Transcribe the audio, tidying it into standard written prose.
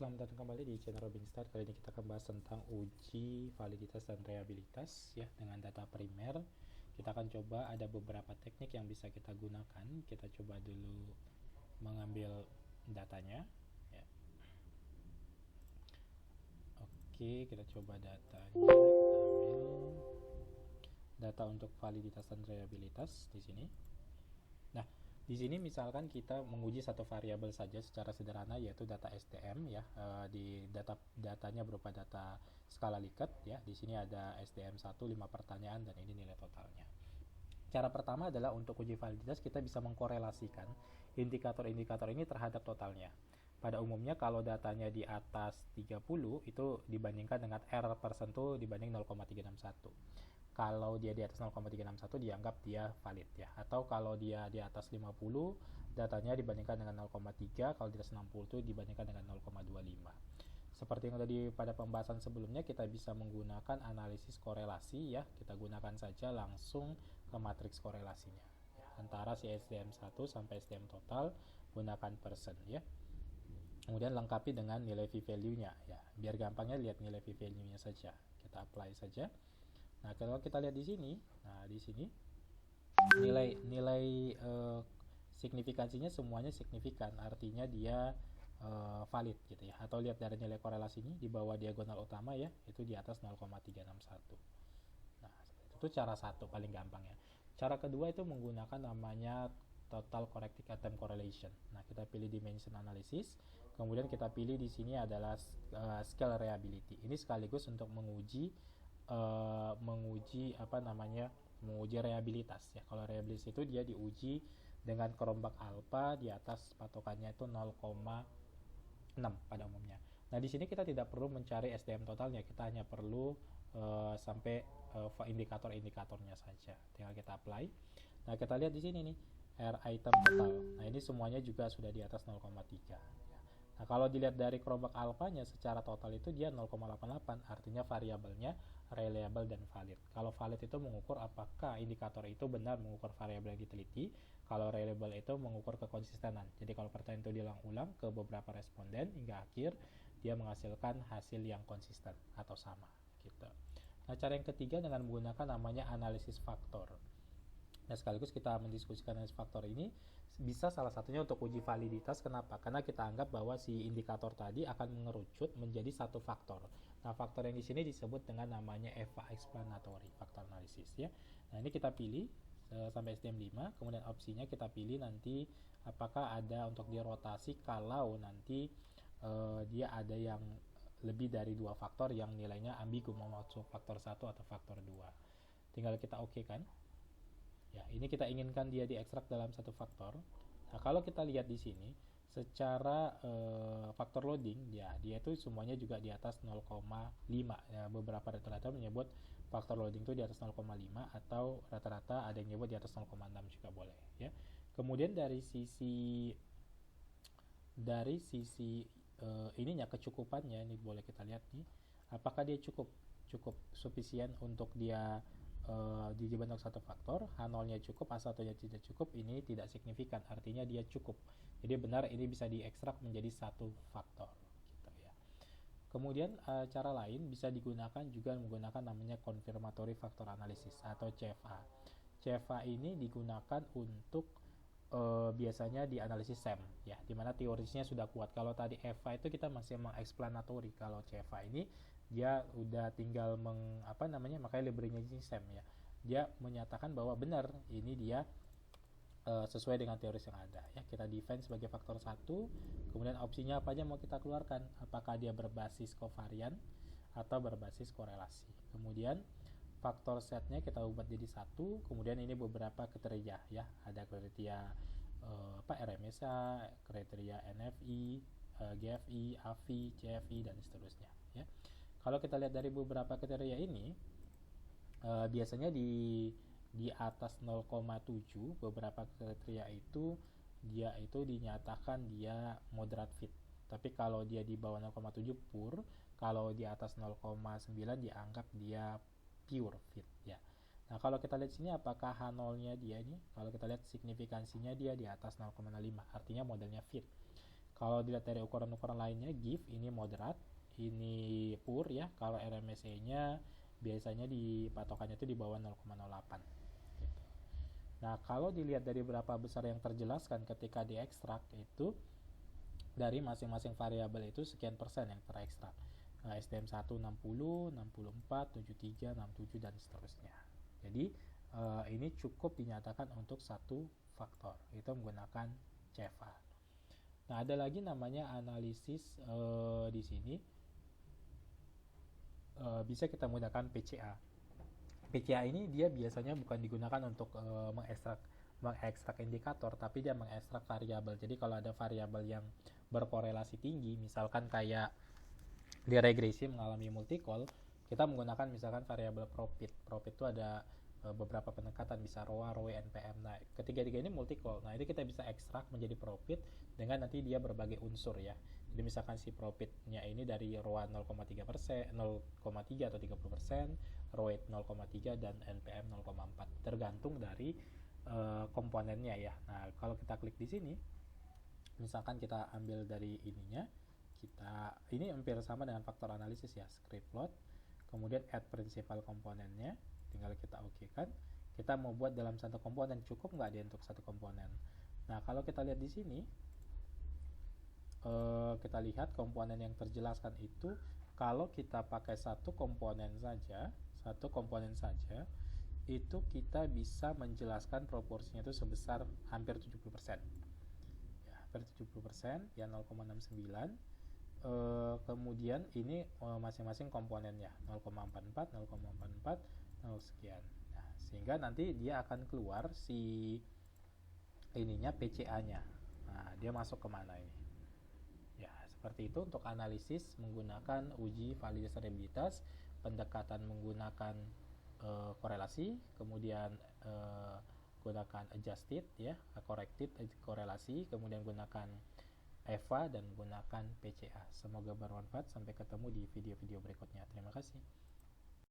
Selamat datang kembali di channel Robinstar. Kali ini kita akan bahas tentang uji validitas dan reliabilitas ya dengan data primer. Kita akan coba ada beberapa teknik yang bisa kita gunakan. Kita coba dulu mengambil datanya ya. Oke, kita coba datanya. Kita ambil data untuk validitas dan reliabilitas di sini. Nah, di sini misalkan kita menguji satu variabel saja secara sederhana, yaitu data SDM ya. Di datanya berupa data skala Likert ya. Di sini ada SDM 1 5 pertanyaan dan ini nilai totalnya. Cara pertama adalah untuk uji validitas kita bisa mengkorelasikan indikator-indikator ini terhadap totalnya. Pada umumnya kalau datanya di atas 30 itu dibandingkan dengan R persentu dibanding 0,361. Kalau dia di atas 0,361 dianggap dia valid ya. Atau kalau dia di atas 50 datanya dibandingkan dengan 0,3, kalau di atas 60 itu dibandingkan dengan 0,25. Seperti yang tadi pada pembahasan sebelumnya, kita bisa menggunakan analisis korelasi ya. Kita gunakan saja langsung ke matriks korelasinya ya, antara si SDM1 sampai SDM total, gunakan persen ya. Kemudian lengkapi dengan nilai v-value-nya ya. Biar gampangnya lihat nilai v-value-nya saja. Kita apply saja. Nah, kalau kita lihat di sini, nilai signifikansinya semuanya signifikan, artinya dia valid gitu ya. Atau lihat dari nilai korelasi ini di bawah diagonal utama ya, itu di atas 0,361. Nah, itu cara satu paling gampang ya. Cara kedua itu menggunakan namanya total corrective atom correlation. Nah, kita pilih dimension analysis, kemudian kita pilih di sini adalah scale reliability. Ini sekaligus untuk menguji reliabilitas ya. Kalau reliabilitas itu dia diuji dengan kerombak alfa di atas patokannya itu 0,6 pada umumnya. Nah, di sini kita tidak perlu mencari SDM totalnya, kita hanya perlu sampai indikator-indikatornya saja. Tinggal kita apply. Nah, kita lihat di sini nih, R item total. Nah, ini semuanya juga sudah di atas 0,3. Nah, kalau dilihat dari kerombak alfanya secara total itu dia 0,88, artinya variabelnya reliable dan valid. Kalau valid itu mengukur apakah indikator itu benar mengukur variabel yang diteliti. Kalau reliable itu mengukur kekonsistenan. Jadi kalau pertanyaan itu diulang-ulang ke beberapa responden hingga akhir, dia menghasilkan hasil yang konsisten atau sama gitu. Nah, cara yang ketiga dengan menggunakan namanya analisis faktor. Nah, sekaligus kita mendiskusikan analisis faktor ini bisa salah satunya untuk uji validitas. Kenapa? Karena kita anggap bahwa si indikator tadi akan mengerucut menjadi satu faktor. Nah, faktor yang di sini disebut dengan namanya EVA explanatory factor analysis ya. Nah, ini kita pilih sampai SDM 5, kemudian opsinya kita pilih nanti apakah ada untuk dirotasi kalau nanti dia ada yang lebih dari dua faktor yang nilainya ambigu, mau masuk faktor 1 atau faktor 2. Tinggal kita oke kan? Ya, ini kita inginkan dia diekstrak dalam satu faktor. Nah, kalau kita lihat di sini, secara faktor loading, ya dia itu semuanya juga di atas 0,5. Ya, beberapa rata-rata menyebut faktor loading itu di atas 0,5 atau rata-rata ada yang menyebut di atas 0,6 juga boleh. Ya. Kemudian dari sisi ininya kecukupannya, ini boleh kita lihat nih, apakah dia cukup sufisien untuk dia dibentuk satu faktor. H0-nya cukup, A1-nya tidak cukup, ini tidak signifikan, artinya dia cukup. Jadi benar ini bisa diekstrak menjadi satu faktor gitu ya. Kemudian cara lain bisa digunakan juga menggunakan namanya confirmatory factor analysis atau CFA. CFA ini digunakan untuk biasanya di analisis SEM ya, dimana teorisnya sudah kuat. Kalau tadi EVA itu kita masih mengexplanatory, kalau CFA ini dia udah tinggal makanya library-nya SEM ya, dia menyatakan bahwa benar ini dia sesuai dengan teoris yang ada ya. Kita define sebagai faktor 1, kemudian opsinya apa aja mau kita keluarkan, apakah dia berbasis kovarian atau berbasis korelasi. Kemudian faktor setnya kita ubah jadi 1, kemudian ini beberapa kriteria ya, ada kriteria RMSA, kriteria NFI, GFI, AFI, CFI dan seterusnya ya. Kalau kita lihat dari beberapa kriteria ini, biasanya di atas 0,7 beberapa kriteria itu dia itu dinyatakan dia moderate fit. Tapi kalau dia di bawah 0,7 pur, kalau di atas 0,9 dianggap dia pure fit ya. Nah, kalau kita lihat sini apakah H0-nya dia ini, kalau kita lihat signifikansinya dia di atas 0,5, artinya modelnya fit. Kalau dilihat dari ukuran-ukuran lainnya, GIF ini moderat, ini poor ya. Kalau RMSE-nya biasanya di patokannya itu di bawah 0,08 gitu. Nah, kalau dilihat dari berapa besar yang terjelaskan ketika diekstrak itu dari masing-masing variabel itu sekian persen yang terekstrak. SDM1 60, 64, 73, 67 dan seterusnya. Jadi ini cukup dinyatakan untuk satu faktor, itu menggunakan CFA. Nah, ada lagi namanya analisis di sini bisa kita menggunakan PCA. PCA ini dia biasanya bukan digunakan untuk mengekstrak indikator, tapi dia mengekstrak variabel. Jadi kalau ada variabel yang berkorelasi tinggi, misalkan kayak di regresi mengalami multi-call, kita menggunakan misalkan variabel profit. Profit itu ada beberapa pendekatan, bisa ROA, ROE, NPM. Nah, ketiga-tiga ini multi-call. Nah, ini kita bisa ekstrak menjadi profit dengan nanti dia berbagai unsur ya. Jadi misalkan si profitnya ini dari ROA 0,3%, 0,3 atau 30%, ROE 0,3 dan NPM 0,4. Tergantung dari komponennya ya. Nah, kalau kita klik di sini, misalkan kita ambil dari ininya, ini hampir sama dengan faktor analisis ya, script plot, kemudian add principal komponennya, tinggal kita oke kan. Kita mau buat dalam satu komponen, cukup nggak dia untuk satu komponen. Nah, kalau kita lihat di sini, kita lihat komponen yang terjelaskan itu, kalau kita pakai satu komponen saja, itu kita bisa menjelaskan proporsinya itu sebesar hampir 70%. Ya, hampir 70%, ya 0,69. Kemudian ini masing-masing komponennya 0,44, 0,44, 0 sekian. Nah, sehingga nanti dia akan keluar si ininya PCA-nya. Nah, dia masuk kemana ini? Ya, seperti itu untuk analisis menggunakan uji validasi reliabilitas, pendekatan menggunakan korelasi, kemudian gunakan adjusted ya, corrected korelasi, kemudian gunakan EVA dan gunakan PCA. Semoga bermanfaat. Sampai ketemu di video-video berikutnya. Terima kasih.